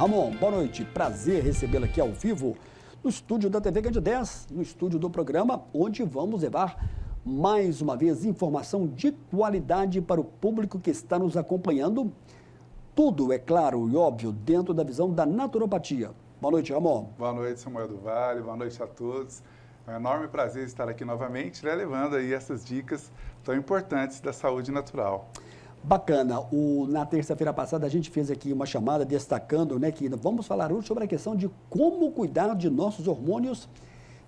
Ramon, boa noite. Prazer recebê-lo aqui ao vivo no estúdio da TV Grande 10, no estúdio do programa, onde vamos levar mais uma vez informação de qualidade para o público que está nos acompanhando. Tudo, é claro e óbvio, dentro da visão da naturopatia. Boa noite, Ramon. Boa noite, Samuel do Vale. Boa noite a todos. É um enorme prazer estar aqui novamente, né, levando aí essas dicas tão importantes da saúde natural. Bacana. Na terça-feira passada a gente fez aqui uma chamada destacando, né, que vamos falar hoje sobre a questão de como cuidar de nossos hormônios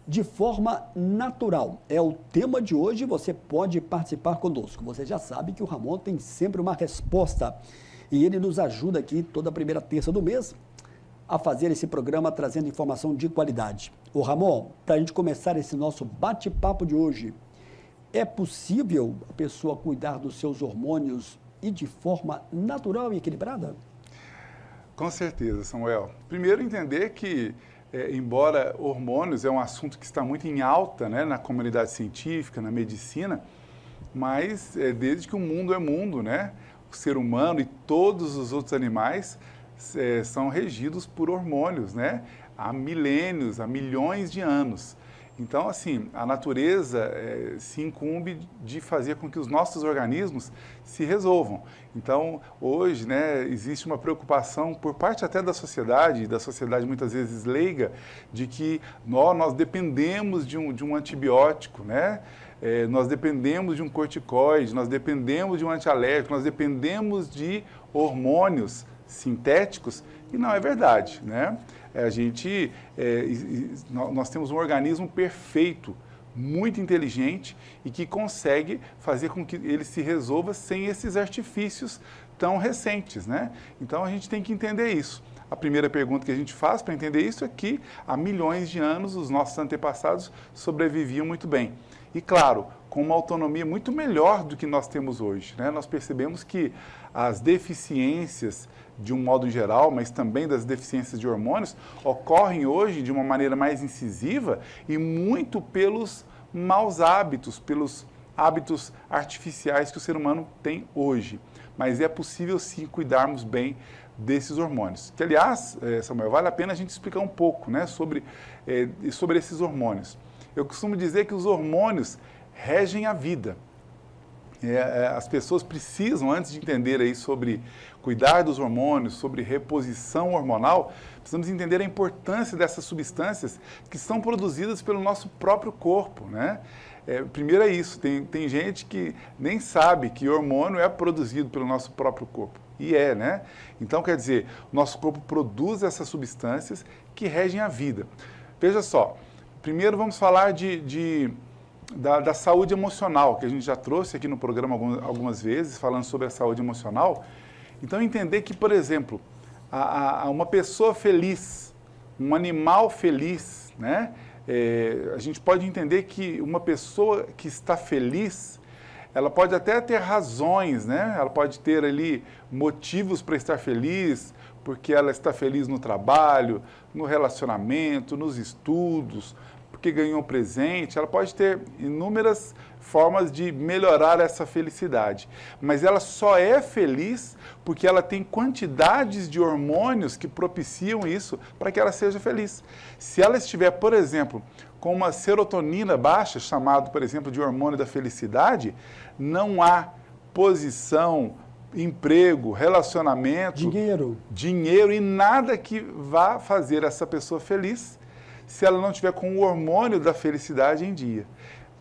de forma natural. É o tema de hoje, você pode participar conosco. Você já sabe que o Ramon tem sempre uma resposta e ele nos ajuda aqui toda a primeira terça do mês a fazer esse programa trazendo informação de qualidade. Ô Ramon, para a gente começar esse nosso bate-papo de hoje, é possível a pessoa cuidar dos seus hormônios e de forma natural e equilibrada? Com certeza, Samuel. Primeiro, entender que, embora hormônios é um assunto que está muito em alta, né, na comunidade científica, na medicina, mas desde que o mundo é mundo, né, o ser humano e todos os outros animais são regidos por hormônios, né, há milênios, há milhões de anos. Então, assim, a natureza se incumbe de fazer com que os nossos organismos se resolvam. Então, hoje, né, existe uma preocupação por parte até da sociedade muitas vezes leiga, de que nós dependemos de um antibiótico, né? Nós dependemos de um corticoide, nós dependemos de um antialérgico, nós dependemos de hormônios sintéticos, e não é verdade, né? Nós temos um organismo perfeito, muito inteligente e que consegue fazer com que ele se resolva sem esses artifícios tão recentes, né? Então a gente tem que entender isso. A primeira pergunta que a gente faz para entender isso é que há milhões de anos os nossos antepassados sobreviviam muito bem. E claro, com uma autonomia muito melhor do que nós temos hoje, né? Nós percebemos que as deficiências, de um modo geral, mas também das deficiências de hormônios, ocorrem hoje de uma maneira mais incisiva e muito pelos maus hábitos, pelos hábitos artificiais que o ser humano tem hoje. Mas é possível sim cuidarmos bem desses hormônios. Que, aliás, Samuel, vale a pena a gente explicar um pouco, né, sobre esses hormônios. Eu costumo dizer que os hormônios regem a vida. As pessoas precisam, antes de entender aí sobre cuidar dos hormônios, sobre reposição hormonal, precisamos entender a importância dessas substâncias que são produzidas pelo nosso próprio corpo, né? Primeiro é isso, tem gente que nem sabe que hormônio é produzido pelo nosso próprio corpo. E né? Então, quer dizer, o nosso corpo produz essas substâncias que regem a vida. Veja só, primeiro vamos falar da saúde emocional, que a gente já trouxe aqui no programa algumas vezes, falando sobre a saúde emocional. Então, entender que, por exemplo, uma pessoa feliz, um animal feliz, né? A gente pode entender que uma pessoa que está feliz, ela pode até ter razões, né? Ela pode ter ali motivos para estar feliz, porque ela está feliz no trabalho, no relacionamento, nos estudos, porque ganhou um presente, ela pode ter inúmeras formas de melhorar essa felicidade. Mas ela só é feliz porque ela tem quantidades de hormônios que propiciam isso para que ela seja feliz. Se ela estiver, por exemplo, com uma serotonina baixa, chamado, por exemplo, de hormônio da felicidade, não há posição, emprego, relacionamento, dinheiro e nada que vá fazer essa pessoa feliz se ela não tiver com o hormônio da felicidade em dia.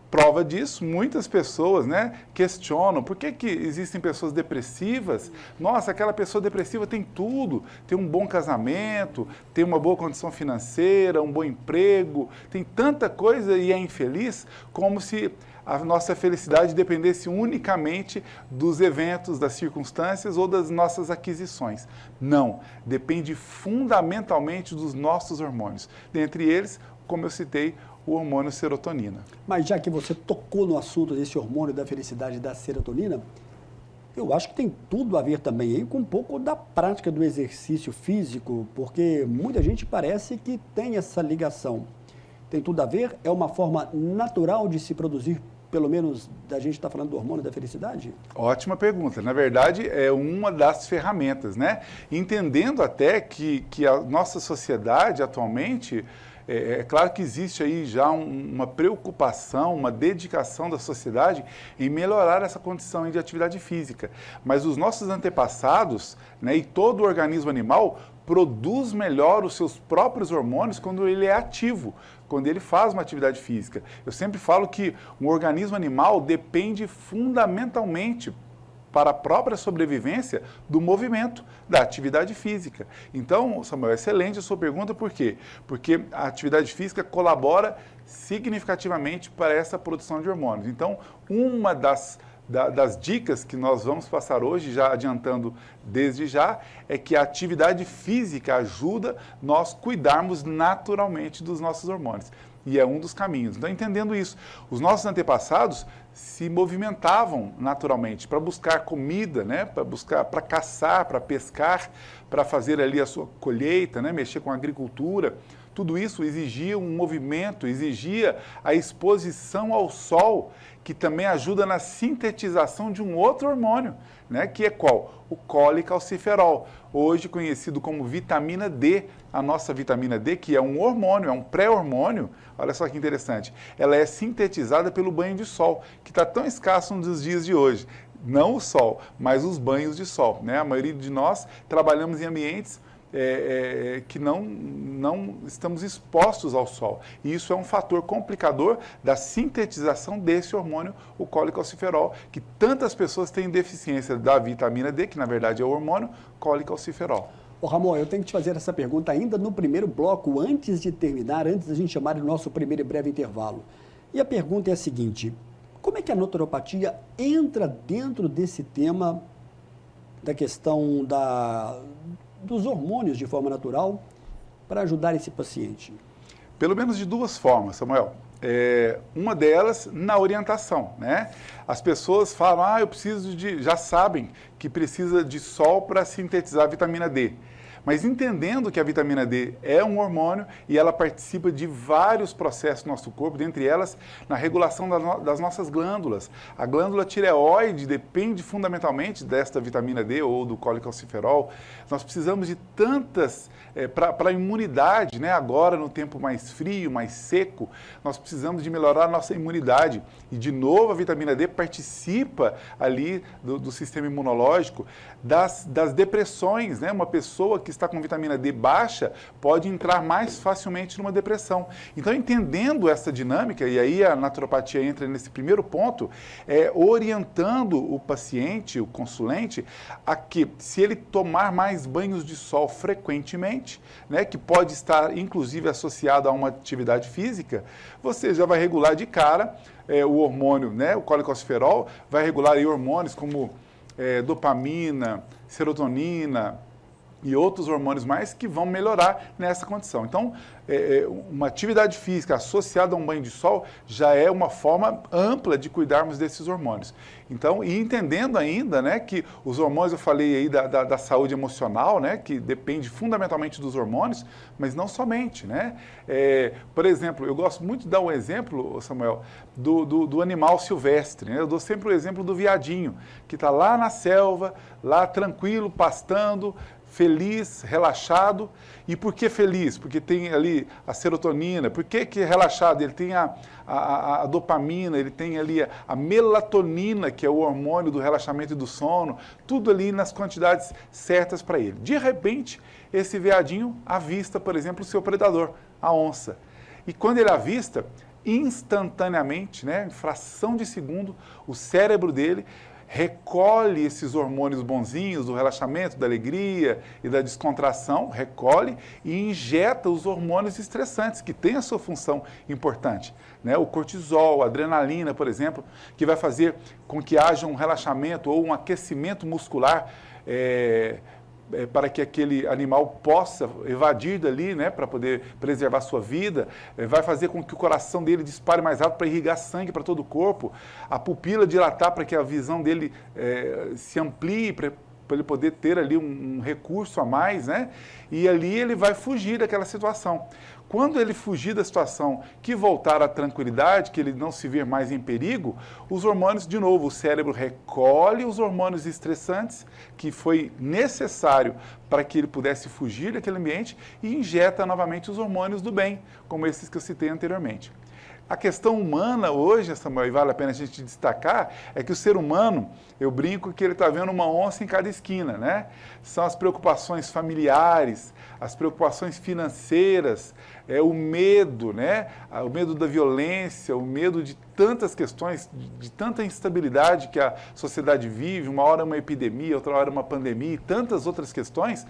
Prova disso, muitas pessoas, né, questionam por que existem pessoas depressivas. Nossa, aquela pessoa depressiva tem tudo, tem um bom casamento, tem uma boa condição financeira, um bom emprego, tem tanta coisa e é infeliz, como se a nossa felicidade dependesse unicamente dos eventos, das circunstâncias ou das nossas aquisições. Não, depende fundamentalmente dos nossos hormônios. Dentre eles, como eu citei, o hormônio serotonina. Mas já que você tocou no assunto desse hormônio da felicidade, da serotonina, eu acho que tem tudo a ver também aí com um pouco da prática do exercício físico, porque muita gente parece que tem essa ligação. Tem tudo a ver? É uma forma natural de se produzir pelo menos, da gente estar falando do hormônio da felicidade? Ótima pergunta. Na verdade, é uma das ferramentas, né? Entendendo até que a nossa sociedade atualmente, é claro que existe aí já uma preocupação, uma dedicação da sociedade em melhorar essa condição de atividade física. Mas os nossos antepassados, né, e todo o organismo animal produz melhor os seus próprios hormônios quando ele é ativo, quando ele faz uma atividade física. Eu sempre falo que um organismo animal depende fundamentalmente para a própria sobrevivência do movimento, da atividade física. Então, Samuel, excelente a sua pergunta, por quê? Porque a atividade física colabora significativamente para essa produção de hormônios. Então, uma das dicas que nós vamos passar hoje, já adiantando desde já, é que a atividade física ajuda nós cuidarmos naturalmente dos nossos hormônios. E é um dos caminhos. Então, entendendo isso, os nossos antepassados se movimentavam naturalmente para buscar comida, né? Para caçar, para pescar, para fazer ali a sua colheita, né? Mexer com a agricultura. Tudo isso exigia um movimento, exigia a exposição ao sol, que também ajuda na sintetização de um outro hormônio, né? Que é qual? O colecalciferol, hoje conhecido como vitamina D. A nossa vitamina D, que é um hormônio, é um pré-hormônio, olha só que interessante, ela é sintetizada pelo banho de sol, que está tão escasso nos dias de hoje. Não o sol, mas os banhos de sol, né? A maioria de nós trabalhamos em ambientes que não estamos expostos ao sol. E isso é um fator complicador da sintetização desse hormônio, o colecalciferol, que tantas pessoas têm deficiência da vitamina D, que na verdade é o hormônio colecalciferol. Ô Ramon, eu tenho que te fazer essa pergunta ainda no primeiro bloco, antes de terminar, antes da gente chamar o nosso primeiro e breve intervalo. E a pergunta é a seguinte: como é que a naturopatia entra dentro desse tema da questão dos hormônios de forma natural para ajudar esse paciente? Pelo menos de duas formas, Samuel. Uma delas na orientação, né? As pessoas falam, eu preciso já sabem que precisa de sol para sintetizar a vitamina D. Mas entendendo que a vitamina D é um hormônio e ela participa de vários processos do nosso corpo, dentre elas na regulação das nossas glândulas. A glândula tireoide depende fundamentalmente desta vitamina D ou do colecalciferol. Nós precisamos de tantas, para a imunidade, né? Agora no tempo mais frio, mais seco, nós precisamos de melhorar a nossa imunidade. E de novo a vitamina D participa ali do sistema imunológico, das depressões, né? Uma pessoa que está com vitamina D baixa pode entrar mais facilmente numa depressão. Então, entendendo essa dinâmica, e aí a naturopatia entra nesse primeiro ponto, orientando o paciente, o consulente, a que, se ele tomar mais banhos de sol frequentemente, né, que pode estar inclusive associado a uma atividade física, você já vai regular de cara o hormônio, né, o colecalciferol, vai regular aí hormônios como dopamina, serotonina e outros hormônios mais que vão melhorar nessa condição. Então, uma atividade física associada a um banho de sol já é uma forma ampla de cuidarmos desses hormônios. Então, e entendendo ainda, né, que os hormônios, eu falei aí da saúde emocional, né, que depende fundamentalmente dos hormônios, mas não somente, né? Por exemplo, eu gosto muito de dar um exemplo, Samuel, do animal silvestre, né? Eu dou sempre o exemplo do veadinho, que está lá na selva, lá tranquilo, pastando, feliz, relaxado. E por que feliz? Porque tem ali a serotonina. Por que é relaxado? Ele tem a dopamina, ele tem ali a melatonina, que é o hormônio do relaxamento e do sono, tudo ali nas quantidades certas para ele. De repente, esse veadinho avista, por exemplo, o seu predador, a onça. E quando ele avista, instantaneamente, né, em fração de segundo, o cérebro dele recolhe esses hormônios bonzinhos do relaxamento, da alegria e da descontração, recolhe e injeta os hormônios estressantes, que têm a sua função importante, né? O cortisol, a adrenalina, por exemplo, que vai fazer com que haja um relaxamento ou um aquecimento muscular para que aquele animal possa evadir dali, né, para poder preservar sua vida, vai fazer com que o coração dele dispare mais rápido para irrigar sangue para todo o corpo, a pupila dilatar para que a visão dele se amplie, para ele poder ter ali um recurso a mais, né? E ali ele vai fugir daquela situação. Quando ele fugir da situação, que voltar à tranquilidade, que ele não se vir mais em perigo, os hormônios, de novo, o cérebro recolhe os hormônios estressantes, que foi necessário para que ele pudesse fugir daquele ambiente, e injeta novamente os hormônios do bem, como esses que eu citei anteriormente. A questão humana hoje, Samuel, e vale a pena a gente destacar, é que o ser humano, eu brinco que ele está vendo uma onça em cada esquina, né? São as preocupações familiares, as preocupações financeiras, o medo, né? O medo da violência, o medo de tantas questões, de tanta instabilidade que a sociedade vive, uma hora uma epidemia, outra hora uma pandemia e tantas outras questões,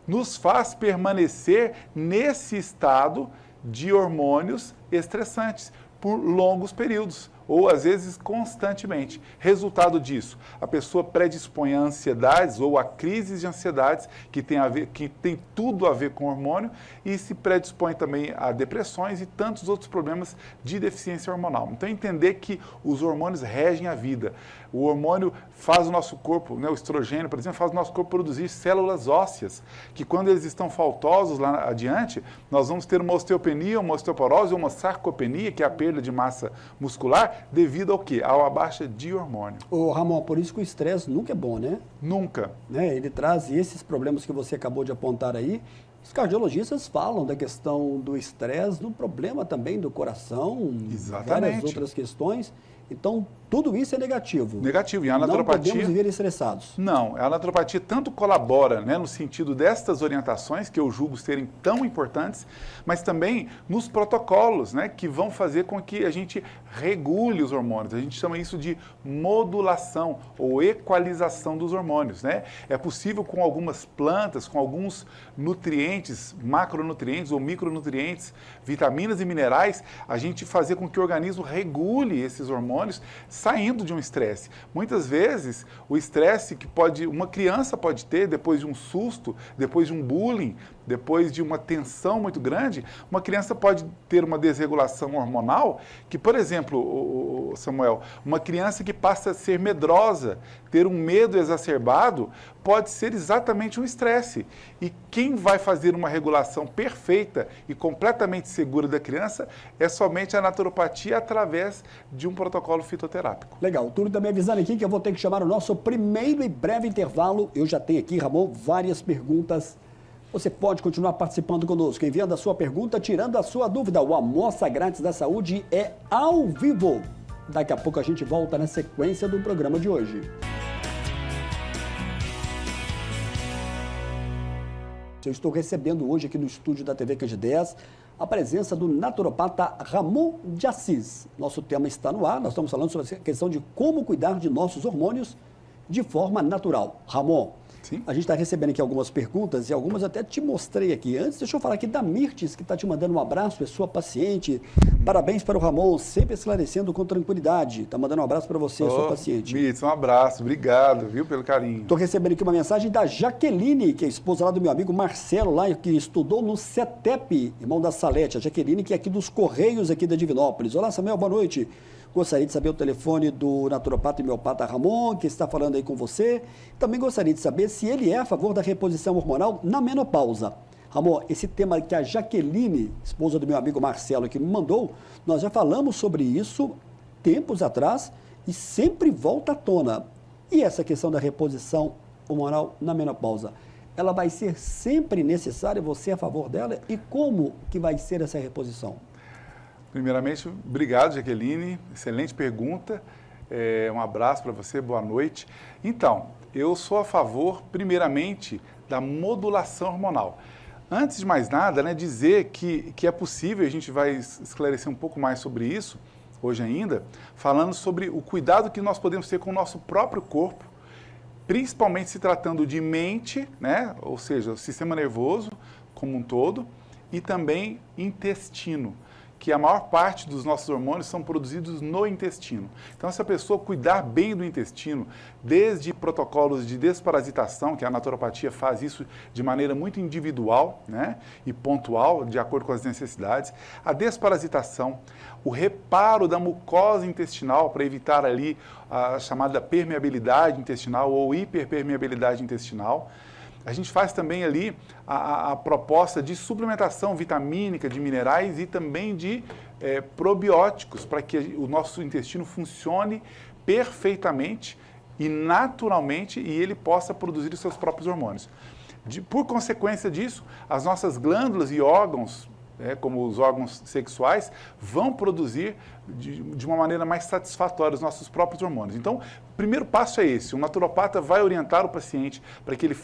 nos faz permanecer nesse estado de hormônios estressantes por longos períodos, ou às vezes constantemente. Resultado disso, a pessoa predispõe a ansiedades ou a crises de ansiedades que tem tudo a ver com hormônio e se predispõe também a depressões e tantos outros problemas de deficiência hormonal. Então entender que os hormônios regem a vida. O hormônio faz o nosso corpo, né, o estrogênio, por exemplo, faz o nosso corpo produzir células ósseas, que quando eles estão faltosos lá adiante, nós vamos ter uma osteopenia, uma osteoporose ou uma sarcopenia, que é a perda de massa muscular, devido ao quê? A uma baixa de hormônio. Ô, Ramon, por isso que o estresse nunca é bom, né? Nunca. Né? Ele traz esses problemas que você acabou de apontar aí. Os cardiologistas falam da questão do estresse, do problema também do coração, Exatamente. Várias outras questões. Então, tudo isso é negativo. Negativo. E a naturopatia... Não podemos viver estressados. Não. A naturopatia tanto colabora, né, no sentido destas orientações, que eu julgo serem tão importantes, mas também nos protocolos, né, que vão fazer com que a gente regule os hormônios. A gente chama isso de modulação ou equalização dos hormônios, né? É possível com algumas plantas, com alguns nutrientes, macronutrientes ou micronutrientes, vitaminas e minerais, a gente fazer com que o organismo regule esses hormônios saindo de um estresse. Muitas vezes, o estresse que uma criança pode ter depois de um susto, depois de um bullying, depois de uma tensão muito grande, uma criança pode ter uma desregulação hormonal que, por exemplo, Samuel, uma criança que passa a ser medrosa, ter um medo exacerbado, pode ser exatamente um estresse. E quem vai fazer uma regulação perfeita e completamente segura da criança é somente a naturopatia através de um protocolo fitoterápico. Legal. Tudo também avisando aqui que eu vou ter que chamar o nosso primeiro e breve intervalo. Eu já tenho aqui, Ramon, várias perguntas. Você pode continuar participando conosco, enviando a sua pergunta, tirando a sua dúvida. O Amostra Grátis da Saúde é ao vivo. Daqui a pouco a gente volta na sequência do programa de hoje. Eu estou recebendo hoje aqui no estúdio da TV Candidez a presença do naturopata Ramon de Assis. Nosso tema está no ar, nós estamos falando sobre a questão de como cuidar de nossos hormônios de forma natural. Ramon, Sim. A gente está recebendo aqui algumas perguntas e algumas até te mostrei aqui. Antes, deixa eu falar aqui da Mirtes, que está te mandando um abraço, é sua paciente. Parabéns para o Ramon, sempre esclarecendo com tranquilidade. Está mandando um abraço para você, sua paciente. Mirtes, um abraço, obrigado, viu, pelo carinho. Estou recebendo aqui uma mensagem da Jaqueline, que é esposa lá do meu amigo Marcelo, lá que estudou no CETEP, irmão da Salete. A Jaqueline, que é aqui dos Correios, aqui da Divinópolis. Olá, Samuel, boa noite. Gostaria de saber o telefone do naturopata e homeopata Ramon, que está falando aí com você. Também gostaria de saber se ele é a favor da reposição hormonal na menopausa. Ramon, esse tema que a Jaqueline, esposa do meu amigo Marcelo, que me mandou, nós já falamos sobre isso tempos atrás e sempre volta à tona. E essa questão da reposição hormonal na menopausa, ela vai ser sempre necessária? Você é a favor dela? E como que vai ser essa reposição? Primeiramente, obrigado, Jaqueline. Excelente pergunta. Um abraço para você, boa noite. Então, eu sou a favor, primeiramente, da modulação hormonal. Antes de mais nada, né, dizer que é possível, a gente vai esclarecer um pouco mais sobre isso, hoje ainda, falando sobre o cuidado que nós podemos ter com o nosso próprio corpo, principalmente se tratando de mente, né, ou seja, o sistema nervoso como um todo, e também intestino, que a maior parte dos nossos hormônios são produzidos no intestino. Então, se a pessoa cuidar bem do intestino, desde protocolos de desparasitação, que a naturopatia faz isso de maneira muito individual, né, e pontual, de acordo com as necessidades, a desparasitação, o reparo da mucosa intestinal para evitar ali a chamada permeabilidade intestinal ou hiperpermeabilidade intestinal. A gente faz também ali a proposta de suplementação vitamínica, de minerais e também de probióticos, para que o nosso intestino funcione perfeitamente e naturalmente e ele possa produzir os seus próprios hormônios. Por consequência disso, as nossas glândulas e órgãos, como os órgãos sexuais, vão produzir de uma maneira mais satisfatória os nossos próprios hormônios. Então, o primeiro passo é esse, o naturopata vai orientar o paciente para que ele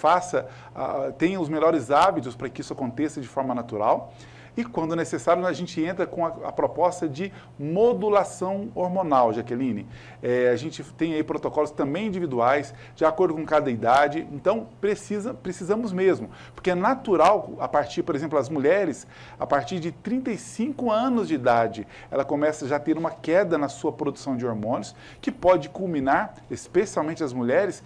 tenha os melhores hábitos para que isso aconteça de forma natural. E, quando necessário, a gente entra com a proposta de modulação hormonal, Jaqueline. A gente tem aí protocolos também individuais, de acordo com cada idade. Então, precisamos mesmo. Porque é natural, a partir, por exemplo, as mulheres, a partir de 35 anos de idade, ela começa já a ter uma queda na sua produção de hormônios, que pode culminar, especialmente as mulheres,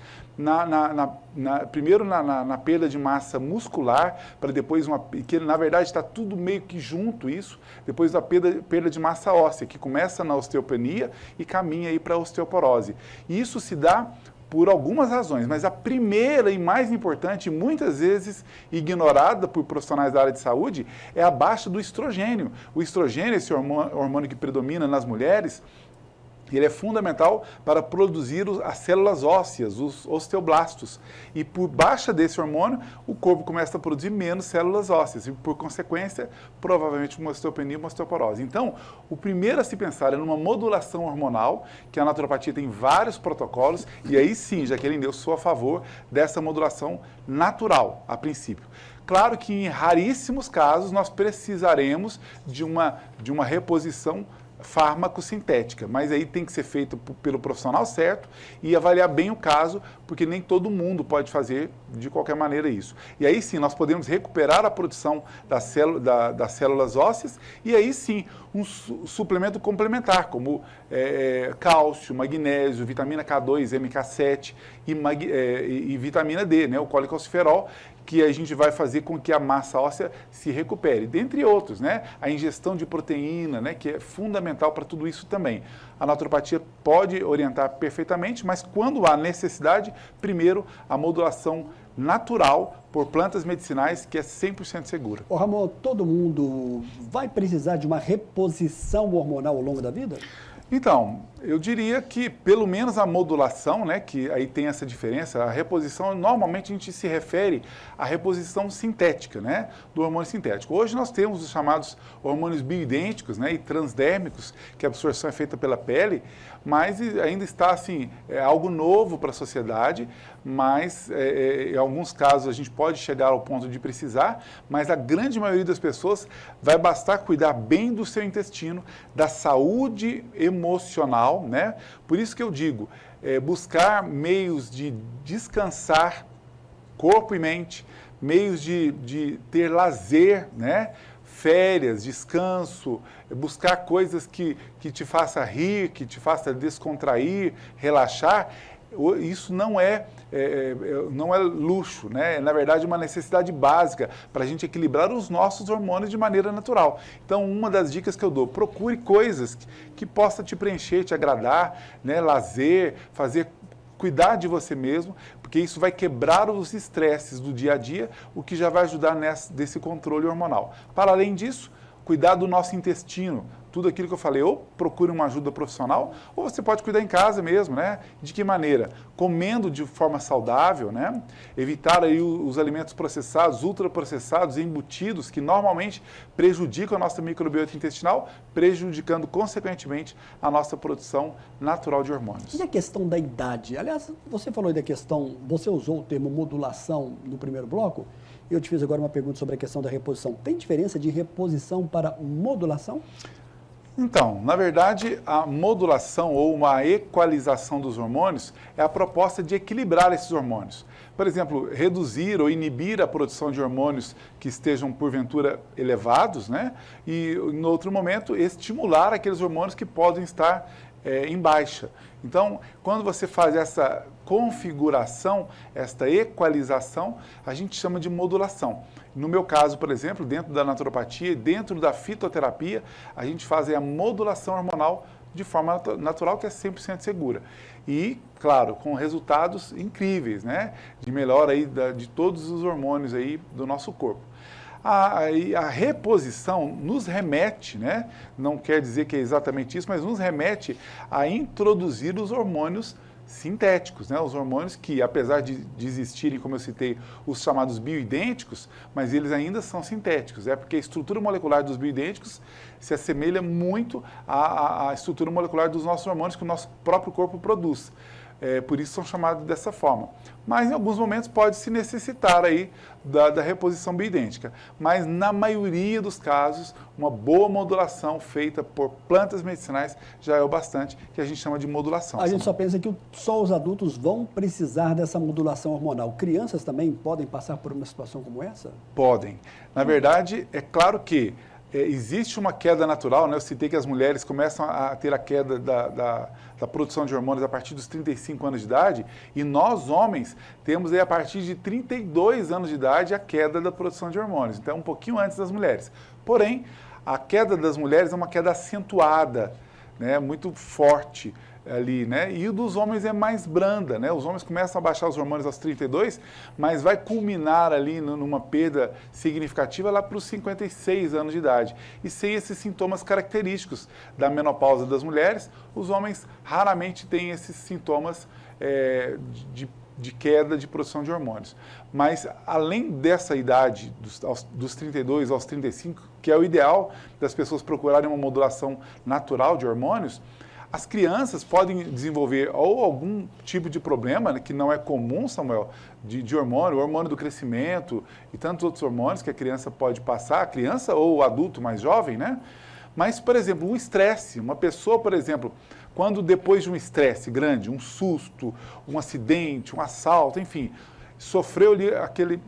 primeiro na perda de massa muscular, para depois que na verdade está tudo meio que junto isso, depois da perda de massa óssea, que começa na osteopenia e caminha aí para a osteoporose. E isso se dá por algumas razões, mas a primeira e mais importante, muitas vezes ignorada por profissionais da área de saúde, é a baixa do estrogênio. O estrogênio, esse hormônio que predomina nas mulheres, ele é fundamental para produzir as células ósseas, os osteoblastos. E por baixa desse hormônio, o corpo começa a produzir menos células ósseas. E por consequência, provavelmente uma osteopenia e uma osteoporose. Então, o primeiro a se pensar é numa modulação hormonal, que a naturopatia tem vários protocolos. E aí sim, Jaqueline, eu sou a favor dessa modulação natural, a princípio. Claro que em raríssimos casos nós precisaremos de uma reposição fármaco-sintética, mas aí tem que ser feito pelo profissional certo e avaliar bem o caso, porque nem todo mundo pode fazer de qualquer maneira isso. E aí sim, nós podemos recuperar a produção das células ósseas e aí sim, um suplemento complementar, como cálcio, magnésio, vitamina K2, MK7 e vitamina D, né, o colicalciferol, que a gente vai fazer com que a massa óssea se recupere, dentre outros, né? A ingestão de proteína, né, que é fundamental para tudo isso também. A naturopatia pode orientar perfeitamente, mas quando há necessidade, primeiro a modulação natural por plantas medicinais, que é 100% segura. Ô Ramon, todo mundo vai precisar de uma reposição hormonal ao longo da vida? Então, eu diria que pelo menos a modulação, né, que aí tem essa diferença, a reposição, normalmente a gente se refere à reposição sintética, né, do hormônio sintético. Hoje nós temos os chamados hormônios bioidênticos, né, e transdérmicos, que a absorção é feita pela pele, mas ainda está assim, algo novo para a sociedade, mas em alguns casos a gente pode chegar ao ponto de precisar, mas a grande maioria das pessoas vai bastar cuidar bem do seu intestino, da saúde emocional, né? Por isso que eu digo, buscar meios de descansar corpo e mente, meios de ter lazer, né? Férias, descanso, buscar coisas que te faça rir, que te faça descontrair, relaxar. Isso não é luxo, né? É, na verdade, uma necessidade básica para a gente equilibrar os nossos hormônios de maneira natural. Então, uma das dicas que eu dou, procure coisas que possa te preencher, te agradar, né? Lazer, cuidar de você mesmo, porque isso vai quebrar os estresses do dia a dia, o que já vai ajudar desse controle hormonal. Para além disso, cuidar do nosso intestino, tudo aquilo que eu falei, ou procure uma ajuda profissional, ou você pode cuidar em casa mesmo, né? De que maneira? Comendo de forma saudável, né? Evitar aí os alimentos processados, ultraprocessados e embutidos, que normalmente prejudicam a nossa microbiota intestinal, prejudicando, consequentemente, a nossa produção natural de hormônios. E a questão da idade? Aliás, você falou aí da questão, você usou o termo modulação no primeiro bloco, eu te fiz agora uma pergunta sobre a questão da reposição. Tem diferença de reposição para modulação? Então, na verdade, a modulação ou uma equalização dos hormônios é a proposta de equilibrar esses hormônios. Por exemplo, reduzir ou inibir a produção de hormônios que estejam, porventura, elevados, né? E, em outro momento, estimular aqueles hormônios que podem estar em baixa. Então, quando você faz essa configuração, esta equalização, a gente chama de modulação. No meu caso, por exemplo, dentro da naturopatia e dentro da fitoterapia, a gente faz a modulação hormonal de forma natural, que é 100% segura. E, claro, com resultados incríveis, né? De melhora aí de todos os hormônios aí do nosso corpo. A reposição nos remete, né? Não quer dizer que é exatamente isso, mas nos remete a introduzir os hormônios sintéticos, né? Os hormônios que, apesar de existirem, como eu citei, os chamados bioidênticos, mas eles ainda são sintéticos, porque a estrutura molecular dos bioidênticos se assemelha muito à estrutura molecular dos nossos hormônios que o nosso próprio corpo produz. Por isso são chamados dessa forma. Mas em alguns momentos pode se necessitar aí da reposição bioidêntica. Mas na maioria dos casos, uma boa modulação feita por plantas medicinais já é o bastante, que a gente chama de modulação. A gente só pensa que só os adultos vão precisar dessa modulação hormonal. Crianças também podem passar por uma situação como essa? Podem. Na verdade, é claro que existe uma queda natural, né? Eu citei que as mulheres começam a ter a queda da produção de hormônios a partir dos 35 anos de idade, e nós, homens, temos aí a partir de 32 anos de idade a queda da produção de hormônios, então um pouquinho antes das mulheres. Porém, a queda das mulheres é uma queda acentuada, né? Muito forte ali, né? E o dos homens é mais branda, né? Os homens começam a baixar os hormônios aos 32, mas vai culminar ali numa perda significativa lá para os 56 anos de idade. E sem esses sintomas característicos da menopausa das mulheres, os homens raramente têm esses sintomas de queda de produção de hormônios. Mas, além dessa idade, dos 32 aos 35, que é o ideal das pessoas procurarem uma modulação natural de hormônios, as crianças podem desenvolver ou algum tipo de problema, né, que não é comum, Samuel, de hormônio, o hormônio do crescimento e tantos outros hormônios que a criança pode passar, a criança ou o adulto mais jovem, né? Mas, por exemplo, um estresse, uma pessoa, por exemplo, quando depois de um estresse grande, um susto, um acidente, um assalto, enfim, sofreu ali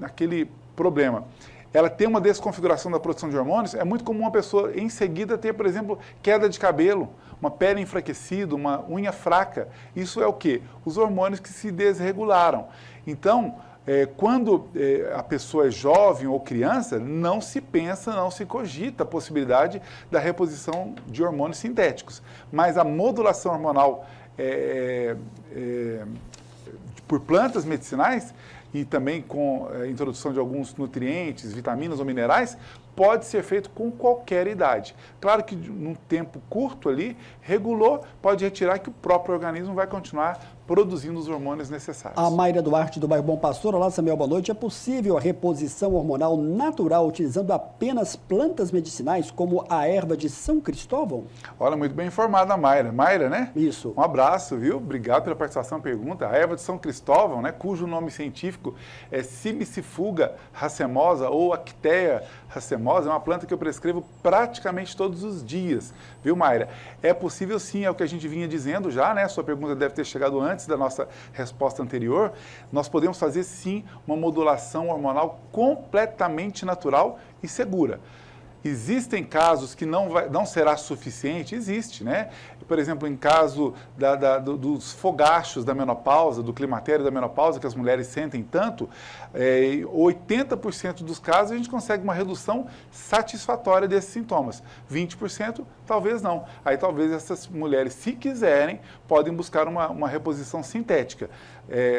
aquele problema, ela tem uma desconfiguração da produção de hormônios, é muito comum uma pessoa em seguida ter, por exemplo, queda de cabelo, uma pele enfraquecida, uma unha fraca. Isso é o quê? Os hormônios que se desregularam. Então, quando a pessoa é jovem ou criança, não se pensa, não se cogita a possibilidade da reposição de hormônios sintéticos. Mas a modulação hormonal por plantas medicinais e também com a introdução de alguns nutrientes, vitaminas ou minerais, pode ser feito com qualquer idade. Claro que num tempo curto ali, regulou, pode retirar que o próprio organismo vai continuar produzindo os hormônios necessários. A Mayra Duarte, do bairro Bom Pastor. Olá, Samuel, boa noite. É possível a reposição hormonal natural utilizando apenas plantas medicinais, como a erva de São Cristóvão? Olha, muito bem informada a Mayra. Mayra, né? Isso. Um abraço, viu? Obrigado pela participação, pergunta. A erva de São Cristóvão, né, cujo nome científico é Simicifuga racemosa ou Acteia racemosa, é uma planta que eu prescrevo praticamente todos os dias, viu, Mayra? É possível sim, é o que a gente vinha dizendo já, né? Sua pergunta deve ter chegado antes da nossa resposta anterior. Nós podemos fazer sim uma modulação hormonal completamente natural e segura. Existem casos que não será suficiente? Existe, né? Por exemplo, em caso dos fogachos da menopausa, do climatério da menopausa, que as mulheres sentem tanto, 80% dos casos a gente consegue uma redução satisfatória desses sintomas. 20% talvez não. Aí talvez essas mulheres, se quiserem, podem buscar uma reposição sintética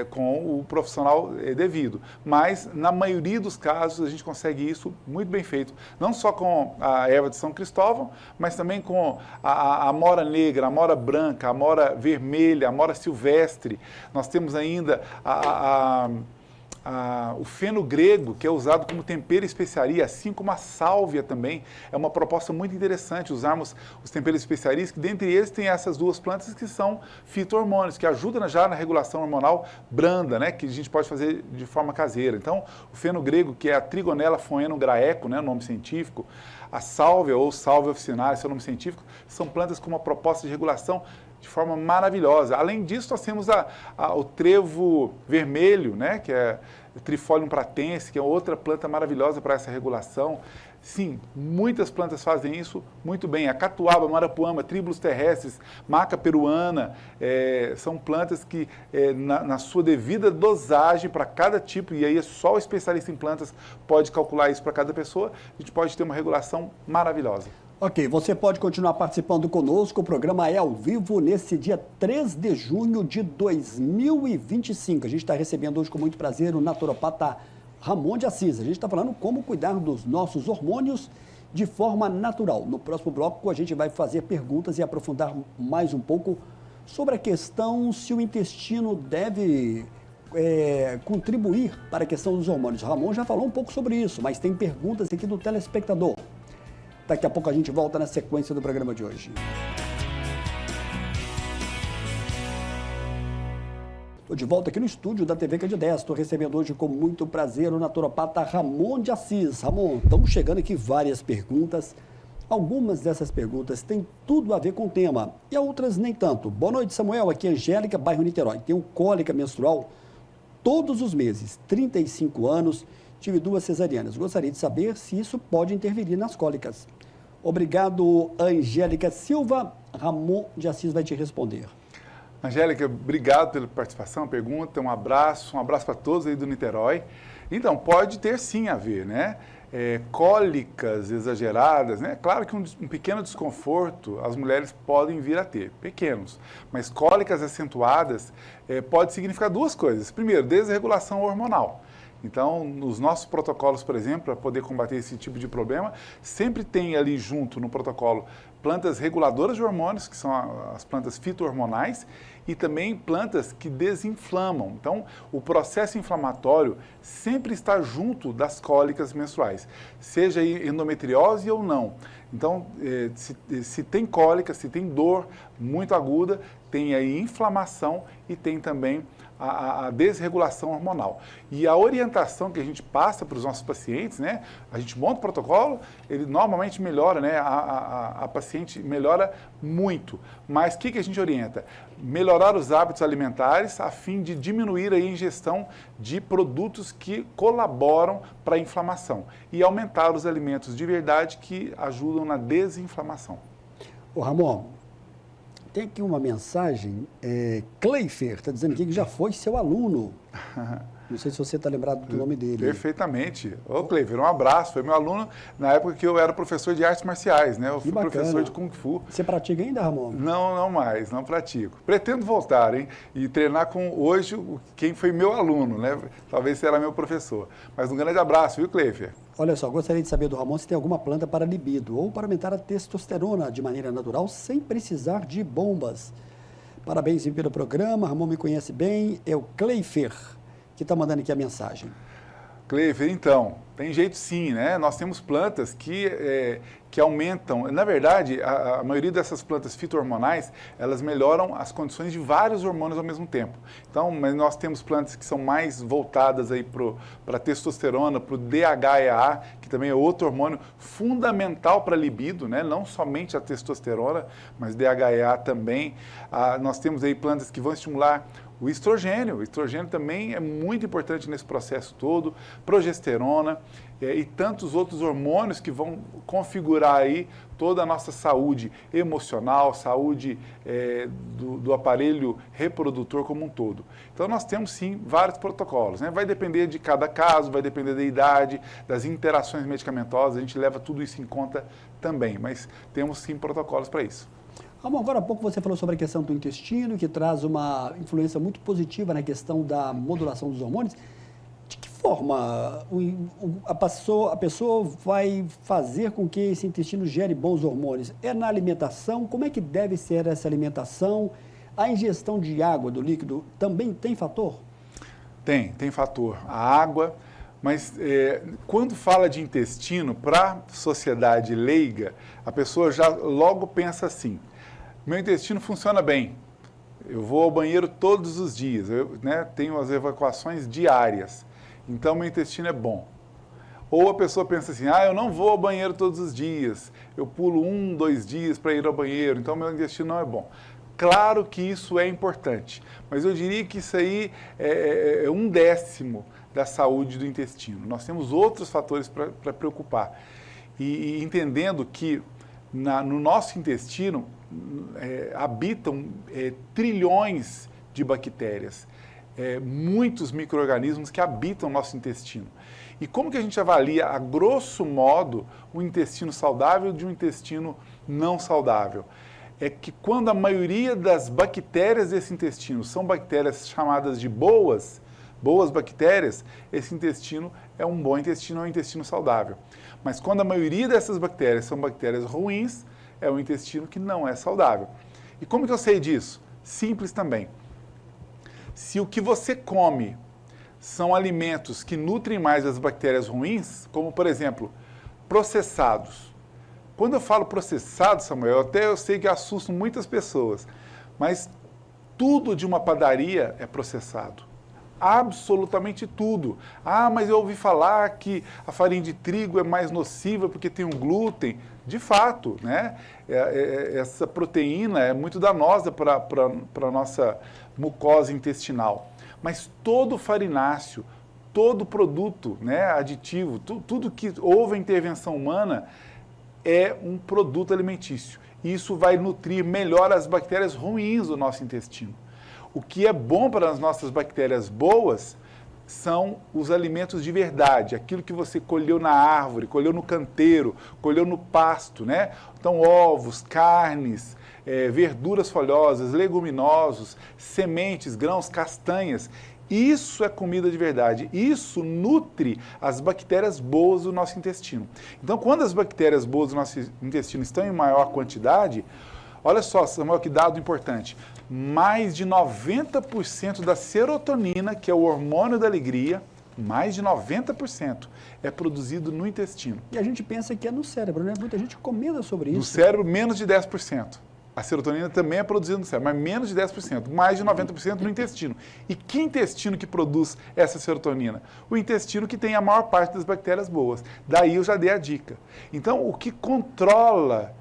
com o profissional devido. Mas, na maioria dos casos, a gente consegue isso muito bem feito. Não só com a erva de São Cristóvão, mas também com a amora negra, a amora branca, a amora vermelha, a amora silvestre. Nós temos ainda a o feno grego, que é usado como tempero e especiaria, assim como a sálvia também. É uma proposta muito interessante usarmos os temperos e especiarias, que dentre eles tem essas duas plantas que são fito-hormônios, que ajudam já na regulação hormonal branda, né, que a gente pode fazer de forma caseira. Então, o feno grego, que é a Trigonella phoenograeco, né, o nome científico, a sálvia ou sálvia officinalis, seu nome científico, são plantas com uma proposta de regulação de forma maravilhosa. Além disso, nós temos o trevo vermelho, né, que é o Trifolium pratense, que é outra planta maravilhosa para essa regulação. Sim, muitas plantas fazem isso muito bem. A catuaba, marapuama, tríbulos terrestres, maca peruana, são plantas que, na sua devida dosagem para cada tipo, e aí só o especialista em plantas pode calcular isso para cada pessoa, a gente pode ter uma regulação maravilhosa. Ok, você pode continuar participando conosco, o programa é ao vivo nesse dia 3 de junho de 2025. A gente está recebendo hoje com muito prazer o naturopata Ramon de Assis. A gente está falando como cuidar dos nossos hormônios de forma natural. No próximo bloco a gente vai fazer perguntas e aprofundar mais um pouco sobre a questão se o intestino deve contribuir para a questão dos hormônios. O Ramon já falou um pouco sobre isso, mas tem perguntas aqui do telespectador. Daqui a pouco a gente volta na sequência do programa de hoje. Estou de volta aqui no estúdio da TV Cand 10. Estou recebendo hoje com muito prazer o naturopata Ramon de Assis. Ramon, estamos chegando aqui várias perguntas. Algumas dessas perguntas têm tudo a ver com o tema e outras nem tanto. Boa noite, Samuel. Aqui é Angélica, bairro Niterói. Tenho cólica menstrual todos os meses, 35 anos. Tive 2 cesarianas. Gostaria de saber se isso pode interferir nas cólicas. Obrigado, Angélica Silva. Ramon de Assis vai te responder. Angélica, obrigado pela participação, pergunta, um abraço para todos aí do Niterói. Então, pode ter sim a ver, né? Cólicas exageradas, né? Claro que um pequeno desconforto as mulheres podem vir a ter, pequenos, mas cólicas acentuadas pode significar 2 coisas. Primeiro, desregulação hormonal. Então, nos nossos protocolos, por exemplo, para poder combater esse tipo de problema, sempre tem ali junto no protocolo plantas reguladoras de hormônios, que são as plantas fito-hormonais, e também plantas que desinflamam. Então, o processo inflamatório sempre está junto das cólicas menstruais, seja endometriose ou não. Então, se tem cólica, se tem dor muito aguda, tem aí inflamação e tem também a desregulação hormonal. E a orientação que a gente passa para os nossos pacientes, né? A gente monta o protocolo, ele normalmente melhora, né? A paciente melhora muito. Mas o que a gente orienta? Melhorar os hábitos alimentares a fim de diminuir a ingestão de produtos que colaboram para a inflamação e aumentar os alimentos de verdade que ajudam na desinflamação. Ô Ramon, tem aqui uma mensagem, Cleifer está dizendo aqui que já foi seu aluno. Não sei se você está lembrado do nome dele. Perfeitamente. Ô, Cleifer, um abraço. Foi meu aluno na época que eu era professor de artes marciais, né? Eu fui professor de Kung Fu. Você pratica ainda, Ramon? Não mais, não pratico. Pretendo voltar, hein? E treinar com, hoje, quem foi meu aluno, né? Talvez será meu professor. Mas um grande abraço, viu, Cleifer? Olha só, gostaria de saber do Ramon se tem alguma planta para libido ou para aumentar a testosterona de maneira natural, sem precisar de bombas. Parabéns pelo programa, Ramon me conhece bem, é o Cleifer que está mandando aqui a mensagem. Cleifer, então, tem jeito sim, né? Nós temos plantas que aumentam, na verdade, a maioria dessas plantas fito-hormonais, elas melhoram as condições de vários hormônios ao mesmo tempo. Então, mas nós temos plantas que são mais voltadas aí para a testosterona, para o DHEA, que também é outro hormônio fundamental para a libido, né? Não somente a testosterona, mas DHEA também. Nós temos aí plantas que vão estimular o estrogênio também é muito importante nesse processo todo, progesterona e tantos outros hormônios que vão configurar aí toda a nossa saúde emocional, saúde do aparelho reprodutor como um todo. Então nós temos sim vários protocolos, né? Vai depender de cada caso, vai depender da idade, das interações medicamentosas, a gente leva tudo isso em conta também, mas temos sim protocolos para isso. Ramon, agora há pouco você falou sobre a questão do intestino, que traz uma influência muito positiva na questão da modulação dos hormônios. De que forma a pessoa vai fazer com que esse intestino gere bons hormônios? É na alimentação? Como é que deve ser essa alimentação? A ingestão de água, do líquido, também tem fator? Tem fator. A água, mas quando fala de intestino, para a sociedade leiga, a pessoa já logo pensa assim, meu intestino funciona bem, eu vou ao banheiro todos os dias, eu tenho as evacuações diárias, então meu intestino é bom. Ou a pessoa pensa assim, eu não vou ao banheiro todos os dias, eu pulo 1, 2 dias para ir ao banheiro, então meu intestino não é bom. Claro que isso é importante, mas eu diria que isso aí é 1/10 da saúde do intestino. Nós temos outros fatores para preocupar. E entendendo que no nosso intestino habitam trilhões de bactérias, muitos micro-organismos que habitam o nosso intestino. E como que a gente avalia, a grosso modo, um intestino saudável de um intestino não saudável? É que quando a maioria das bactérias desse intestino são bactérias chamadas de boas bactérias, esse intestino é um bom intestino, é um intestino saudável. Mas quando a maioria dessas bactérias são bactérias ruins, é um intestino que não é saudável. E como que eu sei disso? Simples também. Se o que você come são alimentos que nutrem mais as bactérias ruins, como, por exemplo, processados. Quando eu falo processado, Samuel, até eu sei que assusta muitas pessoas, mas tudo de uma padaria é processado. Absolutamente tudo. Mas eu ouvi falar que a farinha de trigo é mais nociva porque tem um glúten. De fato, né? Essa proteína é muito danosa para a nossa mucosa intestinal. Mas todo farináceo, todo produto, né, aditivo, tudo que houve a intervenção humana é um produto alimentício. E isso vai nutrir melhor as bactérias ruins do nosso intestino. O que é bom para as nossas bactérias boas são os alimentos de verdade, aquilo que você colheu na árvore, colheu no canteiro, colheu no pasto, né? Então, ovos, carnes, verduras folhosas, leguminosos, sementes, grãos, castanhas. Isso é comida de verdade. Isso nutre as bactérias boas do nosso intestino. Então, quando as bactérias boas do nosso intestino estão em maior quantidade, olha só, Samuel, que dado importante. Mais de 90% da serotonina, que é o hormônio da alegria, mais de 90% é produzido no intestino. E a gente pensa que é no cérebro, né? Muita gente comenta sobre isso. No cérebro, menos de 10%. A serotonina também é produzida no cérebro, mas menos de 10%, mais de 90% no intestino. E que intestino que produz essa serotonina? O intestino que tem a maior parte das bactérias boas. Daí eu já dei a dica. Então, o que controla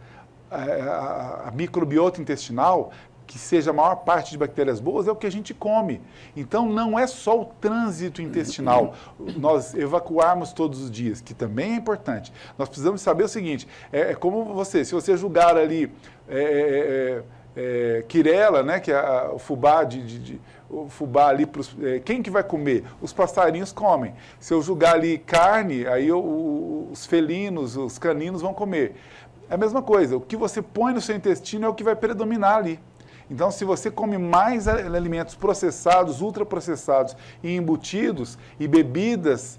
a microbiota intestinal, que seja a maior parte de bactérias boas, é o que a gente come. Então, não é só o trânsito intestinal, nós evacuarmos todos os dias, que também é importante. Nós precisamos saber o seguinte, como se você julgar ali quirela, né, que é o fubá, o fubá ali, quem que vai comer? Os passarinhos comem. Se eu julgar ali carne, aí os felinos, os caninos vão comer. É a mesma coisa, o que você põe no seu intestino é o que vai predominar ali. Então, se você come mais alimentos processados, ultraprocessados e embutidos e bebidas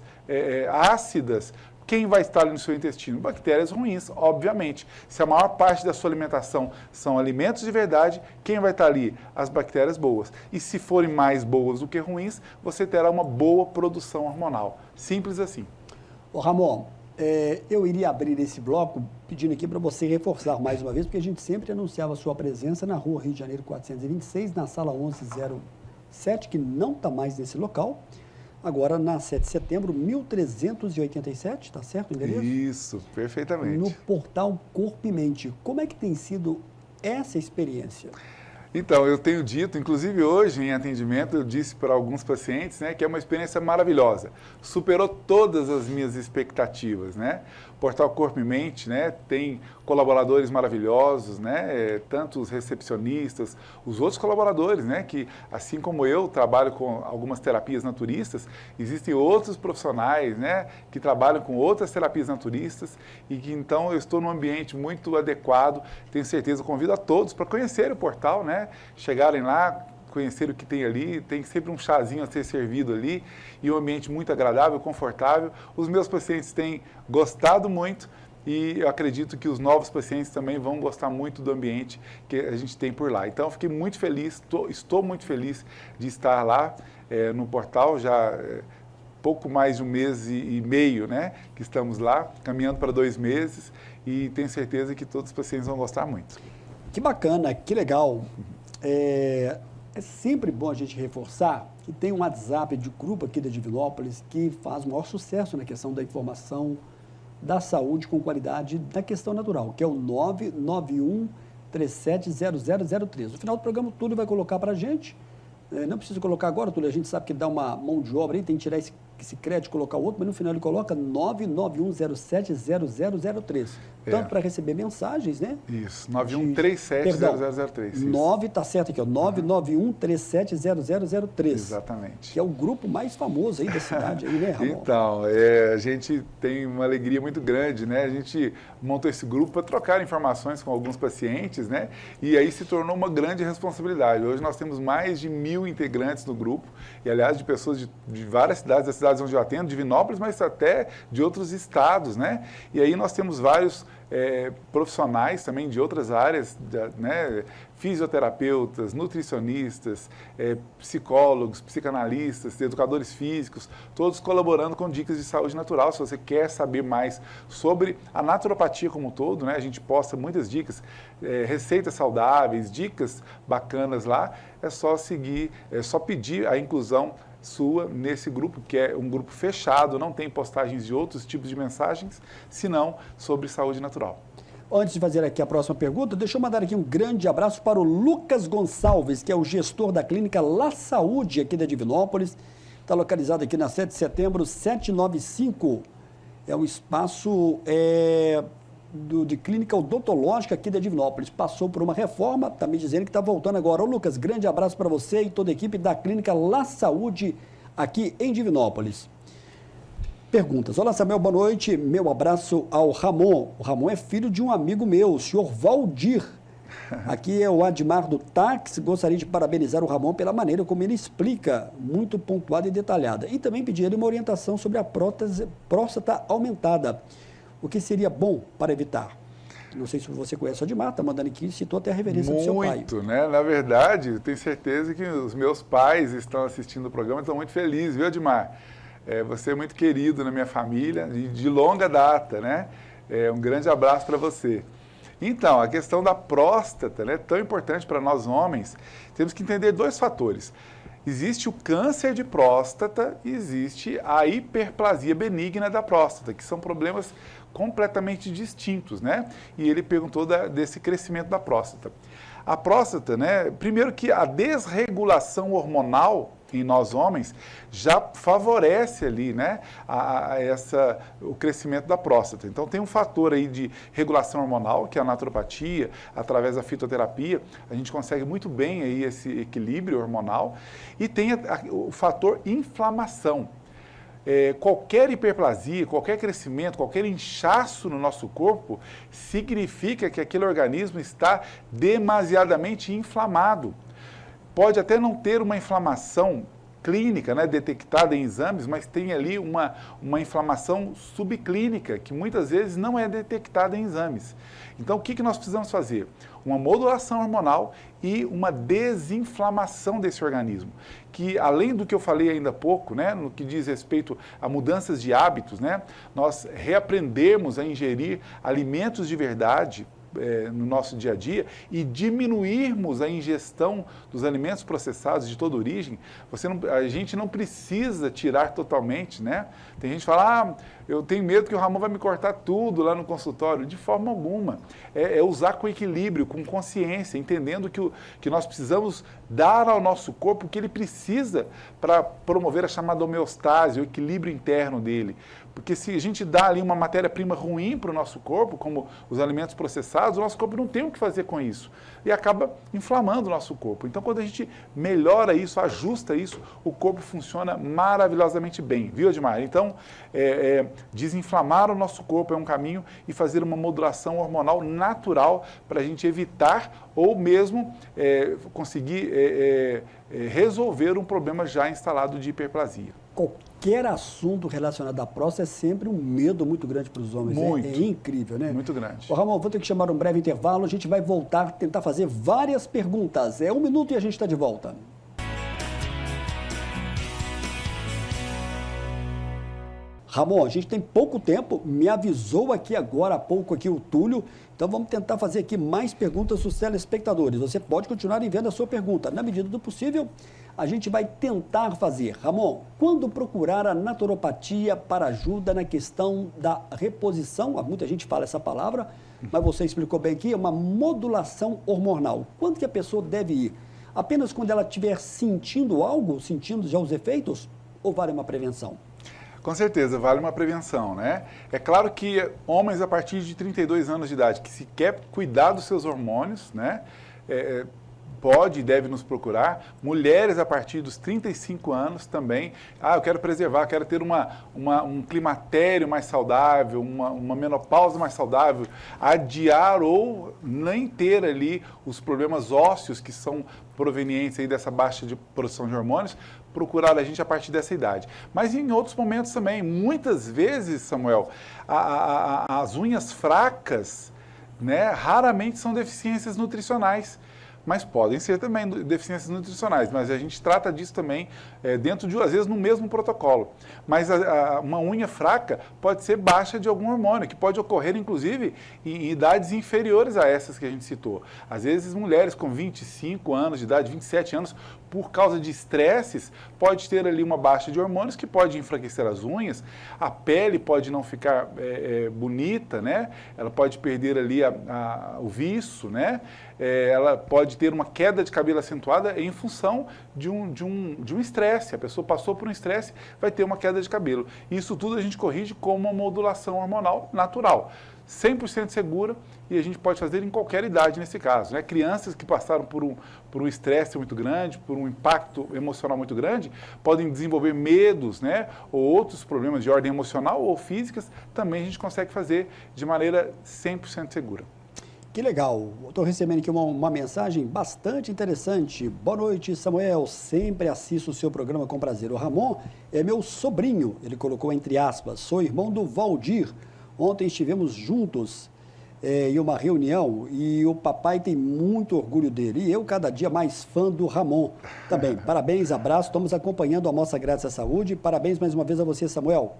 ácidas, quem vai estar ali no seu intestino? Bactérias ruins, obviamente. Se a maior parte da sua alimentação são alimentos de verdade, quem vai estar ali? As bactérias boas. E se forem mais boas do que ruins, você terá uma boa produção hormonal. Simples assim. Ô Ramon, eu iria abrir esse bloco pedindo aqui para você reforçar mais uma vez, porque a gente sempre anunciava a sua presença na rua Rio de Janeiro 426, na sala 1107, que não está mais nesse local. Agora, na 7 de setembro, 1387, está certo o endereço? Isso, perfeitamente. No portal Corpo e Mente. Como é que tem sido essa experiência? Então, eu tenho dito, inclusive hoje em atendimento, eu disse para alguns pacientes, né, que é uma experiência maravilhosa. Superou todas as minhas expectativas, né? Portal Corpo e Mente, né, tem colaboradores maravilhosos, né, tanto os recepcionistas, os outros colaboradores, né, que assim como eu trabalho com algumas terapias naturistas, existem outros profissionais, né, que trabalham com outras terapias naturistas e que então eu estou num ambiente muito adequado, tenho certeza, convido a todos para conhecer o portal, né, chegarem lá, conhecer o que tem ali, tem sempre um chazinho a ser servido ali e um ambiente muito agradável, confortável. Os meus pacientes têm gostado muito e eu acredito que os novos pacientes também vão gostar muito do ambiente que a gente tem por lá. Então, eu fiquei muito feliz, estou muito feliz de estar lá no portal, já pouco mais de 1 mês e meio, né, que estamos lá, caminhando para 2 meses, e tenho certeza que todos os pacientes vão gostar muito. Que bacana, que legal. É sempre bom a gente reforçar que tem um WhatsApp de grupo aqui da Divinópolis que faz o maior sucesso na questão da informação da saúde com qualidade da questão natural, que é o 991370003. No final do programa, o Túlio vai colocar para a gente. Não precisa colocar agora, Túlio, a gente sabe que dá uma mão de obra aí, tem que tirar esse crédito e colocar outro, mas no final ele coloca 991070003. Tanto para receber mensagens, né? Isso, 91370003. 9, tá certo aqui, ó, 991370003. Exatamente. Que é o grupo mais famoso aí da cidade, aí, né, Ramon? Então, a gente tem uma alegria muito grande, né? A gente montou esse grupo para trocar informações com alguns pacientes, né? E aí se tornou uma grande responsabilidade. Hoje nós temos mais de 1.000 integrantes no grupo, e aliás de pessoas de várias cidades, das cidades onde eu atendo, Divinópolis, mas até de outros estados, né? E aí nós temos vários profissionais também de outras áreas, né? Fisioterapeutas, nutricionistas, psicólogos, psicanalistas, educadores físicos, todos colaborando com dicas de saúde natural. Se você quer saber mais sobre a naturopatia como um todo, né? A gente posta muitas dicas, receitas saudáveis, dicas bacanas lá, é só seguir, é só pedir a inclusão sua nesse grupo, que é um grupo fechado, não tem postagens de outros tipos de mensagens, senão sobre saúde natural. Antes de fazer aqui a próxima pergunta, deixa eu mandar aqui um grande abraço para o Lucas Gonçalves, que é o gestor da clínica La Saúde aqui da Divinópolis. Está localizado aqui na 7 de setembro, 795. É um espaço de clínica odontológica aqui da Divinópolis. Passou por uma reforma, está me dizendo que está voltando agora. Ô Lucas, grande abraço para você e toda a equipe da clínica La Saúde aqui em Divinópolis. Perguntas. Olá, Samuel, boa noite. Meu abraço ao Ramon. O Ramon é filho de um amigo meu, o senhor Valdir. Aqui é o Admar do Táxi. Gostaria de parabenizar o Ramon pela maneira como ele explica, muito pontuada e detalhada. E também pedir ele uma orientação sobre a próstata aumentada. O que seria bom para evitar? Não sei se você conhece o Admar, está mandando aqui, citou até a reverência do seu pai. Muito, né? Na verdade, eu tenho certeza que os meus pais estão assistindo o programa e estão muito felizes, viu, Admar? Você é muito querido na minha família, de longa data, né? Um grande abraço para você. Então, a questão da próstata, né, tão importante para nós homens, temos que entender 2 fatores. Existe o câncer de próstata e existe a hiperplasia benigna da próstata, que são problemas completamente distintos, né? E ele perguntou desse crescimento da próstata. A próstata, né, primeiro que a desregulação hormonal em nós homens já favorece ali, né, o crescimento da próstata. Então tem um fator aí de regulação hormonal, que é a naturopatia, através da fitoterapia, a gente consegue muito bem aí esse equilíbrio hormonal, e tem o fator inflamação. Qualquer hiperplasia, qualquer crescimento, qualquer inchaço no nosso corpo, significa que aquele organismo está demasiadamente inflamado. Pode até não ter uma inflamação clínica, né, detectada em exames, mas tem ali uma inflamação subclínica, que muitas vezes não é detectada em exames. Então, o que nós precisamos fazer? Uma modulação hormonal e uma desinflamação desse organismo, que além do que eu falei ainda há pouco, né, no que diz respeito a mudanças de hábitos, né, nós reaprendemos a ingerir alimentos de verdade, no nosso dia a dia e diminuirmos a ingestão dos alimentos processados de toda origem, a gente não precisa tirar totalmente, né? Tem gente que fala, eu tenho medo que o Ramon vai me cortar tudo lá no consultório. De forma alguma. É usar com equilíbrio, com consciência, entendendo que nós precisamos dar ao nosso corpo o que ele precisa para promover a chamada homeostase, o equilíbrio interno dele. Porque se a gente dá ali uma matéria-prima ruim para o nosso corpo, como os alimentos processados, o nosso corpo não tem o que fazer com isso. E acaba inflamando o nosso corpo. Então, quando a gente melhora isso, ajusta isso, o corpo funciona maravilhosamente bem. Viu, Admar? Então, desinflamar o nosso corpo é um caminho e fazer uma modulação hormonal natural para a gente evitar ou mesmo conseguir resolver um problema já instalado de hiperplasia. qualquer assunto relacionado à próstata é sempre um medo muito grande para os homens. Muito. É incrível, né? Muito grande. Ô, Ramon, vou ter que chamar um breve intervalo. A gente vai voltar, tentar fazer várias perguntas. É 1 minuto e a gente está de volta. Ramon, a gente tem pouco tempo, me avisou aqui agora há pouco aqui o Túlio, então vamos tentar fazer aqui mais perguntas dos telespectadores. Você pode continuar enviando a sua pergunta. Na medida do possível, a gente vai tentar fazer. Ramon, quando procurar a naturopatia para ajuda na questão da reposição, muita gente fala essa palavra, mas você explicou bem aqui, é uma modulação hormonal. Quando que a pessoa deve ir? Apenas quando ela estiver sentindo algo, sentindo já os efeitos, ou vale uma prevenção? Com certeza, vale uma prevenção, né? É claro que homens a partir de 32 anos de idade, que se quer cuidar dos seus hormônios, né? Pode e deve nos procurar. Mulheres a partir dos 35 anos também. Eu quero preservar, quero ter um climatério mais saudável, uma menopausa mais saudável, adiar ou nem ter ali os problemas ósseos que são provenientes aí dessa baixa de produção de hormônios, procurar a gente a partir dessa idade. Mas em outros momentos também, muitas vezes, Samuel, as unhas fracas, né, raramente são deficiências nutricionais. Mas podem ser também deficiências nutricionais, mas a gente trata disso também dentro de, às vezes, no mesmo protocolo. Mas uma unha fraca pode ser baixa de algum hormônio, que pode ocorrer, inclusive, em idades inferiores a essas que a gente citou. Às vezes, mulheres com 25 anos de idade, 27 anos, por causa de estresses, pode ter ali uma baixa de hormônios que pode enfraquecer as unhas, a pele pode não ficar bonita, né? Ela pode perder ali o viço, né? Ela pode ter uma queda de cabelo acentuada em função de um estresse. A pessoa passou por um estresse, vai ter uma queda de cabelo. Isso tudo a gente corrige com uma modulação hormonal natural, 100% segura, e a gente pode fazer em qualquer idade nesse caso, né? Crianças que passaram por um estresse muito grande, por um impacto emocional muito grande, podem desenvolver medos, né? Ou outros problemas de ordem emocional ou físicas, também a gente consegue fazer de maneira 100% segura. Que legal. Estou recebendo aqui uma mensagem bastante interessante. Boa noite, Samuel. Sempre assisto o seu programa com prazer. O Ramon é meu sobrinho, ele colocou entre aspas. Sou irmão do Valdir. Ontem estivemos juntos em uma reunião e o papai tem muito orgulho dele. E eu, cada dia, mais fã do Ramon também. Parabéns, abraço. Estamos acompanhando a Mostra Grátis à Saúde. Parabéns mais uma vez a você, Samuel.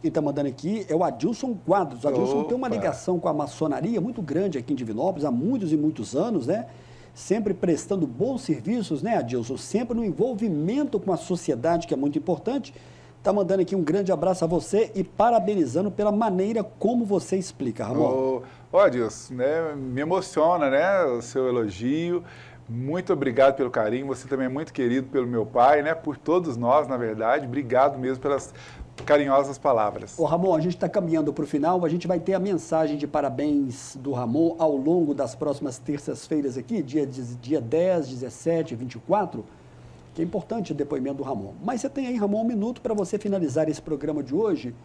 Quem está mandando aqui é o Adilson Quadros. O Adilson tem uma ligação com a maçonaria muito grande aqui em Divinópolis há muitos e muitos anos, né? Sempre prestando bons serviços, né, Adilson? Sempre no envolvimento com a sociedade, que é muito importante. Está mandando aqui um grande abraço a você e parabenizando pela maneira como você explica, Ramon. Adilson, né, me emociona, né, o seu elogio. Muito obrigado pelo carinho. Você também é muito querido pelo meu pai, né? Por todos nós, na verdade. Obrigado mesmo pelas carinhosas palavras. Ô Ramon, a gente está caminhando para o final, a gente vai ter a mensagem de parabéns do Ramon ao longo das próximas terças-feiras aqui, dia 10, 17, 24, que é importante o depoimento do Ramon. Mas você tem aí, Ramon, 1 minuto para você finalizar esse programa de hoje.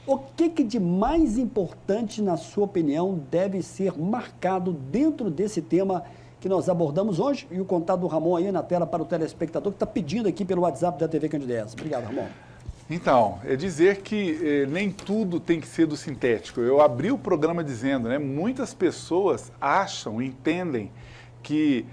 O que de mais importante, na sua opinião, deve ser marcado dentro desse tema que nós abordamos hoje? E o contato do Ramon aí na tela para o telespectador que está pedindo aqui pelo WhatsApp da TV Candidez. Obrigado, Ramon. Então, é dizer que nem tudo tem que ser do sintético. Eu abri o programa dizendo, né, muitas pessoas acham, entendem que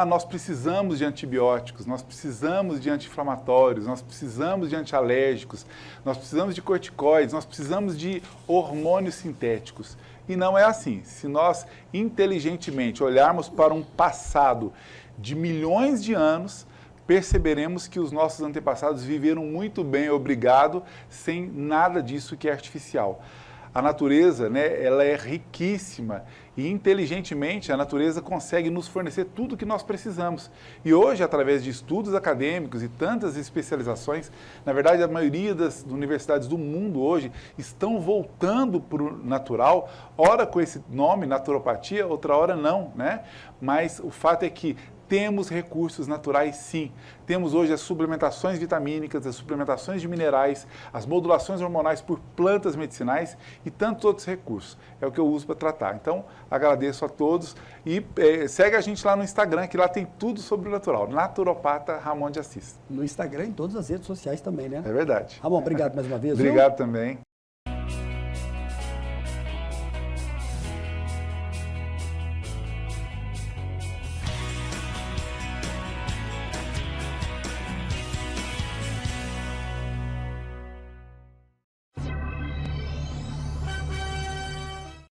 nós precisamos de antibióticos, nós precisamos de anti-inflamatórios, nós precisamos de antialérgicos, nós precisamos de corticoides, nós precisamos de hormônios sintéticos. E não é assim. Se nós inteligentemente olharmos para um passado de milhões de anos, perceberemos que os nossos antepassados viveram muito bem, obrigado, sem nada disso que é artificial. A natureza, né, ela é riquíssima e inteligentemente a natureza consegue nos fornecer tudo o que nós precisamos. E hoje, através de estudos acadêmicos e tantas especializações, na verdade a maioria das universidades do mundo hoje estão voltando para o natural, ora com esse nome, naturopatia, outra hora não, né? Mas o fato é que temos recursos naturais, sim. Temos hoje as suplementações vitamínicas, as suplementações de minerais, as modulações hormonais por plantas medicinais e tantos outros recursos. É o que eu uso para tratar. Então, agradeço a todos e segue a gente lá no Instagram, que lá tem tudo sobre o natural. Naturopata Ramon de Assis. No Instagram e em todas as redes sociais também, né? É verdade. Ramon, obrigado mais uma vez. Obrigado também.